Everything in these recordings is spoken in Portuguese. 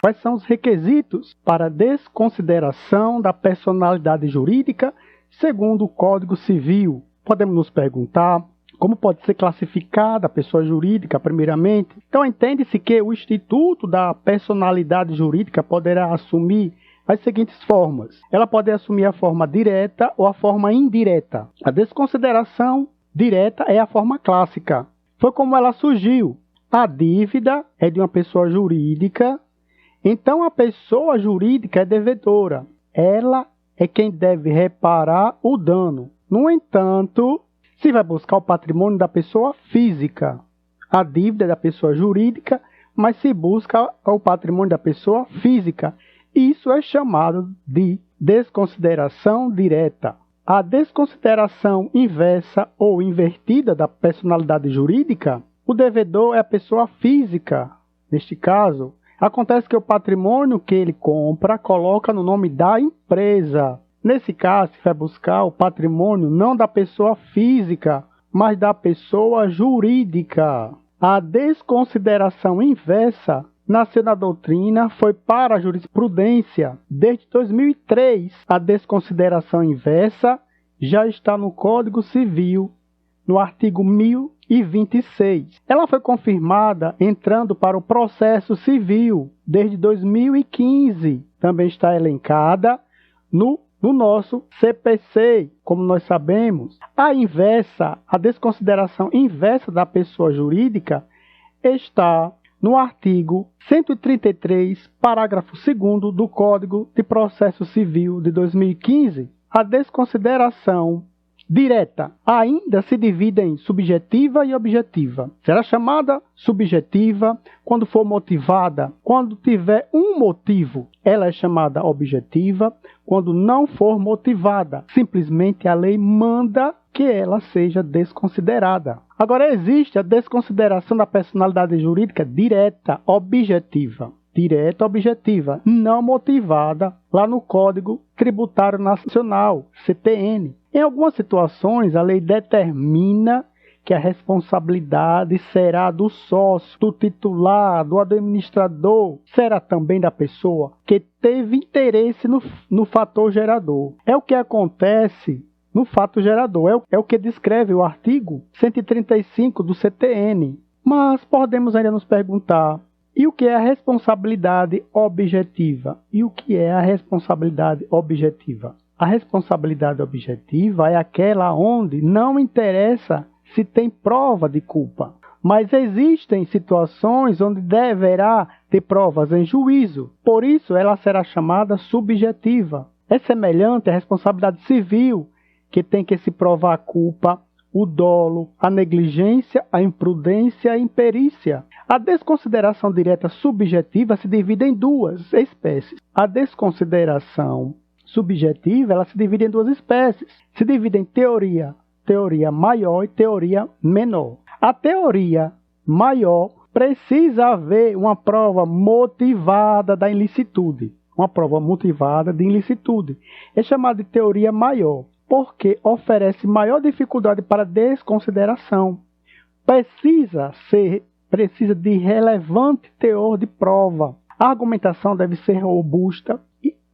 Quais são os requisitos para desconsideração da personalidade jurídica segundo o Código Civil? Podemos nos perguntar como pode ser classificada a pessoa jurídica, primeiramente. Então, entende-se que o Instituto da Personalidade Jurídica poderá assumir as seguintes formas. Ela pode assumir a forma direta ou a forma indireta. A desconsideração direta é a forma clássica. Foi como ela surgiu. A dívida é de uma pessoa jurídica, então a pessoa jurídica é devedora. Ela é quem deve reparar o dano. No entanto, se vai buscar o patrimônio da pessoa física, a dívida é da pessoa jurídica, mas se busca o patrimônio da pessoa física. Isso é chamado de desconsideração direta. A desconsideração inversa ou invertida da personalidade jurídica, o devedor é a pessoa física. Neste caso, acontece que o patrimônio que ele compra coloca no nome da empresa. Nesse caso, se vai buscar o patrimônio não da pessoa física, mas da pessoa jurídica. A desconsideração inversa nasceu na doutrina, foi para a jurisprudência. Desde 2003, a desconsideração inversa já está no Código Civil, no artigo 1026. Ela foi confirmada entrando para o processo civil desde 2015. Também está elencada no nosso CPC, como nós sabemos. A desconsideração inversa da pessoa jurídica está no artigo 133, parágrafo 2º do Código de Processo Civil de 2015. A desconsideração direta ainda se divide em subjetiva e objetiva. Será chamada subjetiva quando for motivada. Quando tiver um motivo, ela é chamada objetiva. Quando não for motivada, simplesmente a lei manda que ela seja desconsiderada. Agora, existe a desconsideração da personalidade jurídica direta, objetiva. Direta, objetiva, não motivada, lá no Código Tributário Nacional, CTN. Em algumas situações, a lei determina que a responsabilidade será do sócio, do titular, do administrador, será também da pessoa que teve interesse no fator gerador. É o que acontece no fato gerador, é o que descreve o artigo 135 do CTN. Mas podemos ainda nos perguntar, e o que é a responsabilidade objetiva? E o que é a responsabilidade objetiva? A responsabilidade objetiva é aquela onde não interessa se tem prova de culpa, mas existem situações onde deverá ter provas em juízo. Por isso, ela será chamada subjetiva. É semelhante à responsabilidade civil, que tem que se provar a culpa, o dolo, a negligência, a imprudência e a imperícia. A desconsideração direta subjetiva se divide em duas espécies. A desconsideração subjetiva, ela se divide em duas espécies. Se divide em teoria maior e teoria menor. A teoria maior precisa haver uma prova motivada da ilicitude. Uma prova motivada de ilicitude. É chamada de teoria maior, porque oferece maior dificuldade para desconsideração. Precisa de relevante teor de prova. A argumentação deve ser robusta.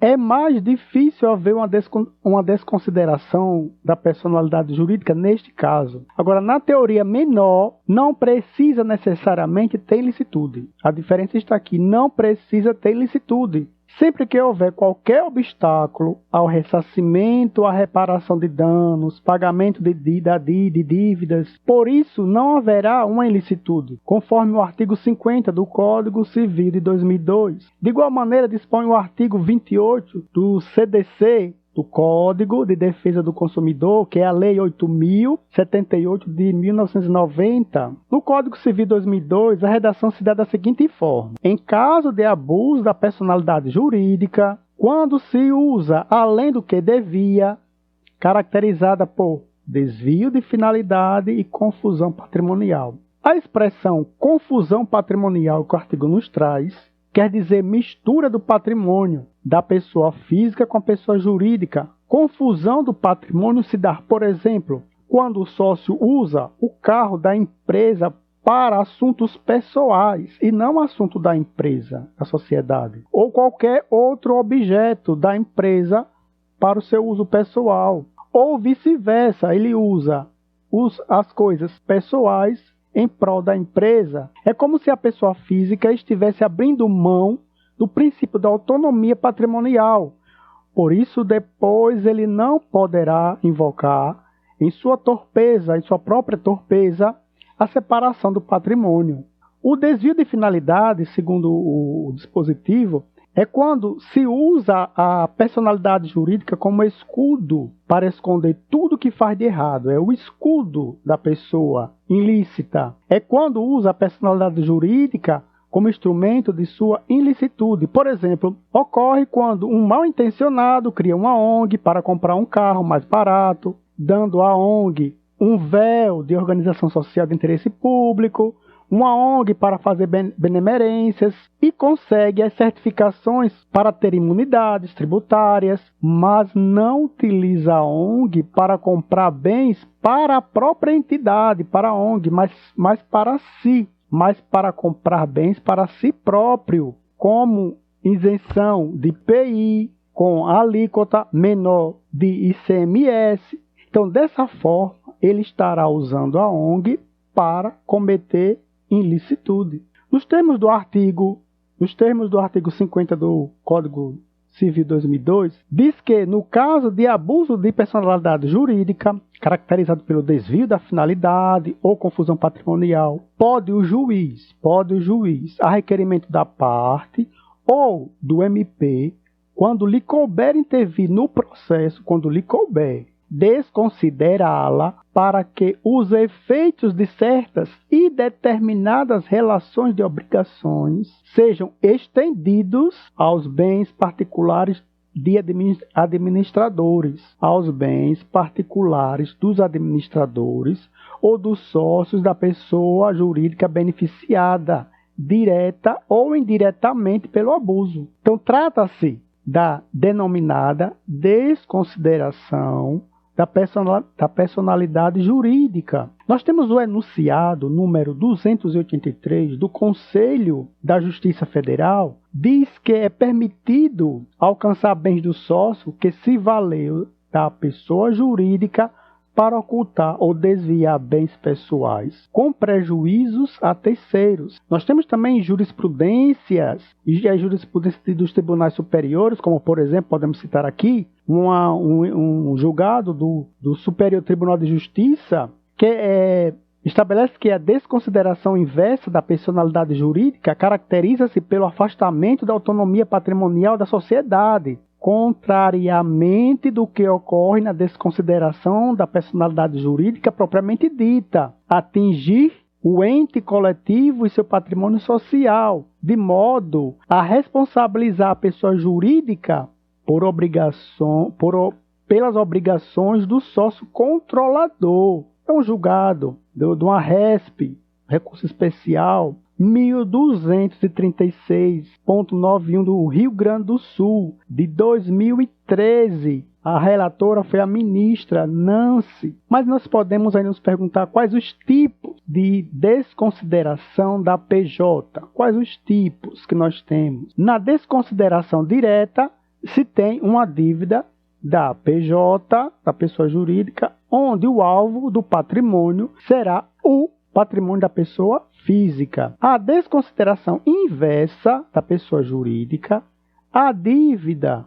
É mais difícil haver uma desconsideração da personalidade jurídica neste caso. Agora, na teoria menor, não precisa necessariamente ter ilicitude. A diferença está aqui, não precisa ter ilicitude. Sempre que houver qualquer obstáculo ao ressarcimento, à reparação de danos, pagamento de dívidas, por isso não haverá uma ilicitude, conforme o artigo 50 do Código Civil de 2002. De igual maneira, dispõe o artigo 28 do CDC, do Código de Defesa do Consumidor, que é a Lei 8.078 de 1990. No Código Civil 2002, a redação se dá da seguinte forma: em caso de abuso da personalidade jurídica, quando se usa além do que devia, caracterizada por desvio de finalidade e confusão patrimonial. A expressão confusão patrimonial que o artigo nos traz quer dizer mistura do patrimônio da pessoa física com a pessoa jurídica. Confusão do patrimônio se dá, por exemplo, quando o sócio usa o carro da empresa para assuntos pessoais e não assunto da empresa, da sociedade, ou qualquer outro objeto da empresa para o seu uso pessoal, ou vice-versa, ele usa as coisas pessoais em prol da empresa. É como se a pessoa física estivesse abrindo mão do princípio da autonomia patrimonial. Por isso, depois ele não poderá invocar em sua torpeza, em sua própria torpeza, a separação do patrimônio. O desvio de finalidade, segundo o dispositivo, é quando se usa a personalidade jurídica como escudo para esconder tudo que faz de errado. É o escudo da pessoa ilícita. É quando usa a personalidade jurídica como instrumento de sua ilicitude. Por exemplo, ocorre quando um mal-intencionado cria uma ONG para comprar um carro mais barato, dando à ONG um véu de organização social de interesse público, uma ONG para fazer benemerências e consegue as certificações para ter imunidades tributárias, mas não utiliza a ONG para comprar bens para a própria entidade, para a ONG, mas para si, mas para comprar bens para si próprio, como isenção de IPI, com alíquota menor de ICMS. Então, dessa forma, ele estará usando a ONG para cometer ilicitude. Nos termos do artigo 50 do Código Civil 2002, diz que, no caso de abuso de personalidade jurídica, caracterizado pelo desvio da finalidade ou confusão patrimonial, pode o juiz, a requerimento da parte ou do MP, quando lhe couber intervir no processo, desconsiderá-la para que os efeitos de certas e determinadas relações de obrigações sejam estendidos aos bens particulares de administradores, aos bens particulares dos administradores ou dos sócios da pessoa jurídica beneficiada, direta ou indiretamente pelo abuso. Então, trata-se da denominada desconsideração da personalidade jurídica. Nós temos o enunciado número 283 do Conselho da Justiça Federal, diz que é permitido alcançar bens do sócio que se valeu da pessoa jurídica para ocultar ou desviar bens pessoais, com prejuízos a terceiros. Nós temos também jurisprudências e a jurisprudência dos tribunais superiores, como, por exemplo, podemos citar aqui, um julgado do Superior Tribunal de Justiça, que estabelece que a desconsideração inversa da personalidade jurídica caracteriza-se pelo afastamento da autonomia patrimonial da sociedade, contrariamente do que ocorre na desconsideração da personalidade jurídica propriamente dita, atingir o ente coletivo e seu patrimônio social, de modo a responsabilizar a pessoa jurídica pelas obrigações do sócio controlador. É um julgado de uma RESP, recurso especial, 1236.91 do Rio Grande do Sul, de 2013. A relatora foi a ministra Nancy. Mas nós podemos aí nos perguntar quais os tipos de desconsideração da PJ. Quais os tipos que nós temos? Na desconsideração direta, se tem uma dívida da PJ, da pessoa jurídica, onde o alvo do patrimônio será o patrimônio da pessoa física. A desconsideração inversa da pessoa jurídica, a dívida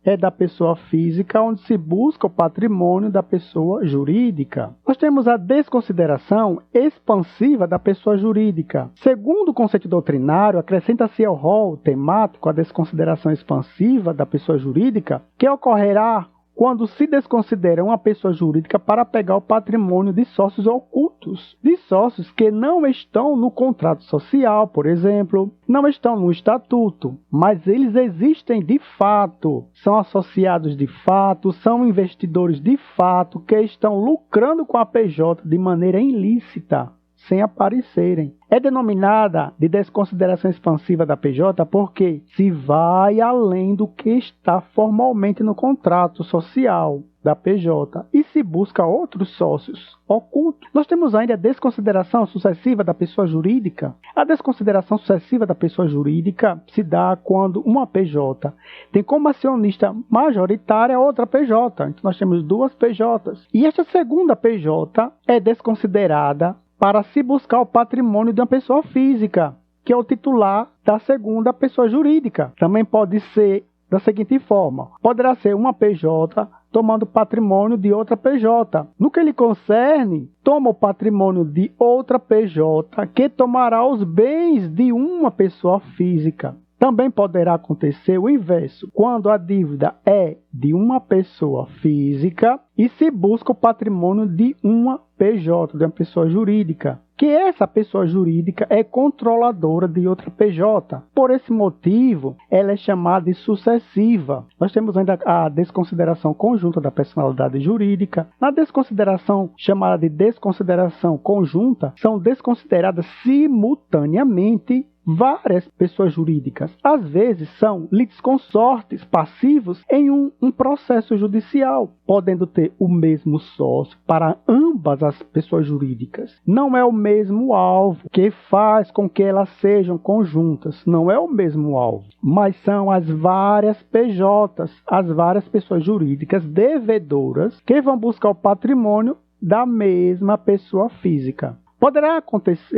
é da pessoa física, onde se busca o patrimônio da pessoa jurídica. Nós temos a desconsideração expansiva da pessoa jurídica. Segundo o conceito doutrinário, acrescenta-se ao rol temático a desconsideração expansiva da pessoa jurídica, que ocorrerá quando se desconsidera uma pessoa jurídica para pegar o patrimônio de sócios ocultos, de sócios que não estão no contrato social, por exemplo, não estão no estatuto, mas eles existem de fato, são associados de fato, são investidores de fato que estão lucrando com a PJ de maneira ilícita. sem aparecerem. É denominada de desconsideração expansiva da PJ porque se vai além do que está formalmente no contrato social da PJ e se busca outros sócios ocultos. Nós temos ainda a desconsideração sucessiva da pessoa jurídica. A desconsideração sucessiva da pessoa jurídica se dá quando uma PJ tem como acionista majoritária outra PJ. Então nós temos duas PJs. E esta segunda PJ é desconsiderada para se buscar o patrimônio de uma pessoa física, que é o titular da segunda pessoa jurídica. Também pode ser da seguinte forma: poderá ser uma PJ tomando patrimônio de outra PJ. No que lhe concerne, toma o patrimônio de outra PJ, que tomará os bens de uma pessoa física. Também poderá acontecer o inverso, quando a dívida é de uma pessoa física e se busca o patrimônio de uma PJ, de uma pessoa jurídica, que essa pessoa jurídica é controladora de outra PJ. Por esse motivo, ela é chamada de sucessiva. Nós temos ainda a desconsideração conjunta da personalidade jurídica. Na desconsideração chamada de desconsideração conjunta, são desconsideradas simultaneamente várias pessoas jurídicas. Às vezes são litisconsortes passivos em um processo judicial, podendo ter o mesmo sócio para ambas as pessoas jurídicas. Não é o mesmo alvo que faz com que elas sejam conjuntas. Não é o mesmo alvo, mas são as várias PJs, as várias pessoas jurídicas devedoras que vão buscar o patrimônio da mesma pessoa física.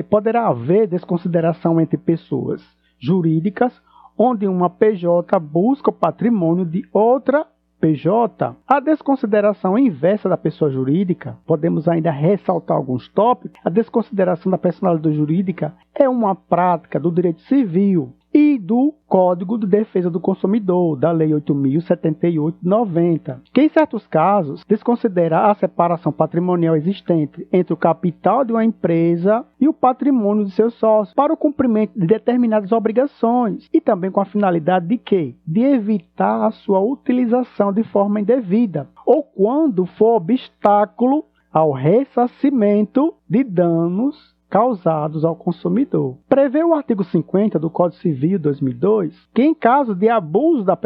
Poderá haver desconsideração entre pessoas jurídicas, onde uma PJ busca o patrimônio de outra PJ. A desconsideração inversa da pessoa jurídica, podemos ainda ressaltar alguns tópicos. A desconsideração da personalidade jurídica é uma prática do direito civil e do Código de Defesa do Consumidor, da Lei 8.078/90, que em certos casos desconsidera a separação patrimonial existente entre o capital de uma empresa e o patrimônio de seus sócios para o cumprimento de determinadas obrigações e também com a finalidade de quê? De evitar a sua utilização de forma indevida ou quando for obstáculo ao ressarcimento de danos causados ao consumidor. Prevê o artigo 50 do Código Civil 2002 que em caso de abusos da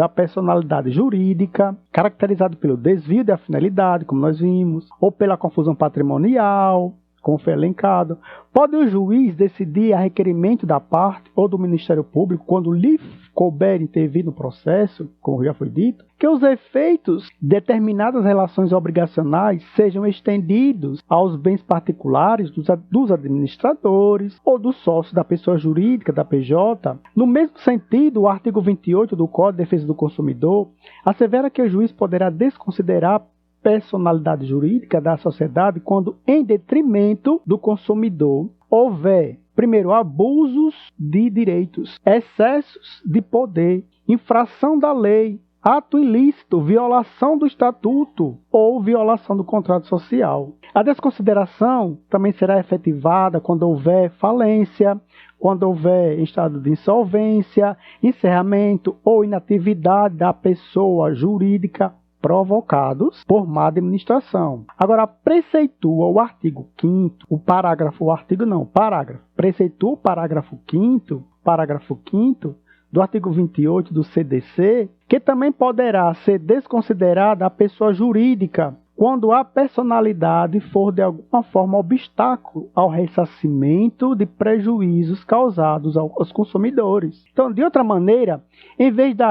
personalidade jurídica, caracterizado pelo desvio da finalidade, como nós vimos, ou pela confusão patrimonial, como foi elencado, pode o juiz decidir a requerimento da parte ou do Ministério Público, quando lhe couber intervir no processo, como já foi dito, que os efeitos de determinadas relações obrigacionais sejam estendidos aos bens particulares dos administradores ou dos sócios da pessoa jurídica, da PJ. No mesmo sentido, o artigo 28 do Código de Defesa do Consumidor assevera que o juiz poderá desconsiderar personalidade jurídica da sociedade quando, em detrimento do consumidor, houver, primeiro, abusos de direitos, excessos de poder, infração da lei, ato ilícito, violação do estatuto ou violação do contrato social. A desconsideração também será efetivada quando houver falência, quando houver estado de insolvência, encerramento ou inatividade da pessoa jurídica provocados por má administração. Agora, preceitua o artigo 5º, preceitua o parágrafo 5º do artigo 28 do CDC, que também poderá ser desconsiderada a pessoa jurídica quando a personalidade for de alguma forma obstáculo ao ressarcimento de prejuízos causados aos consumidores. Então, de outra maneira, em vez de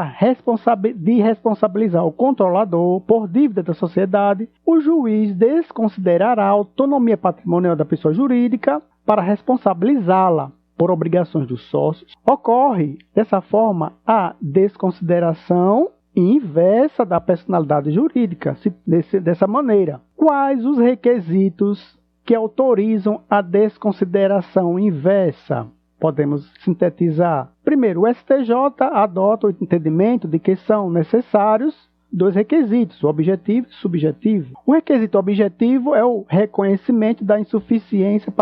responsabilizar o controlador por dívida da sociedade, o juiz desconsiderará a autonomia patrimonial da pessoa jurídica para responsabilizá-la por obrigações dos sócios. Ocorre, dessa forma, a desconsideração inversa da personalidade jurídica, dessa maneira. Quais os requisitos que autorizam a desconsideração inversa? Podemos sintetizar. Primeiro, o STJ adota o entendimento de que são necessários dois requisitos, o objetivo e o subjetivo. O requisito objetivo é o reconhecimento da insuficiência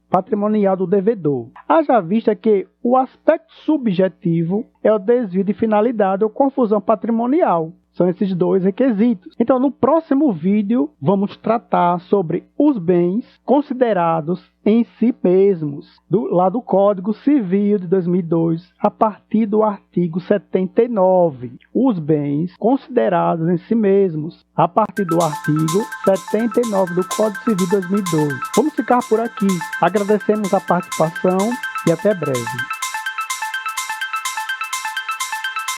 patrimonial do devedor. Haja vista que o aspecto subjetivo é o desvio de finalidade ou confusão patrimonial. São esses dois requisitos. Então, no próximo vídeo, vamos tratar sobre os bens considerados em si mesmos, lá do Código Civil de 2002, a partir do artigo 79. Os bens considerados em si mesmos, a partir do artigo 79 do Código Civil de 2002. Vamos ficar por aqui. Agradecemos a participação e até breve.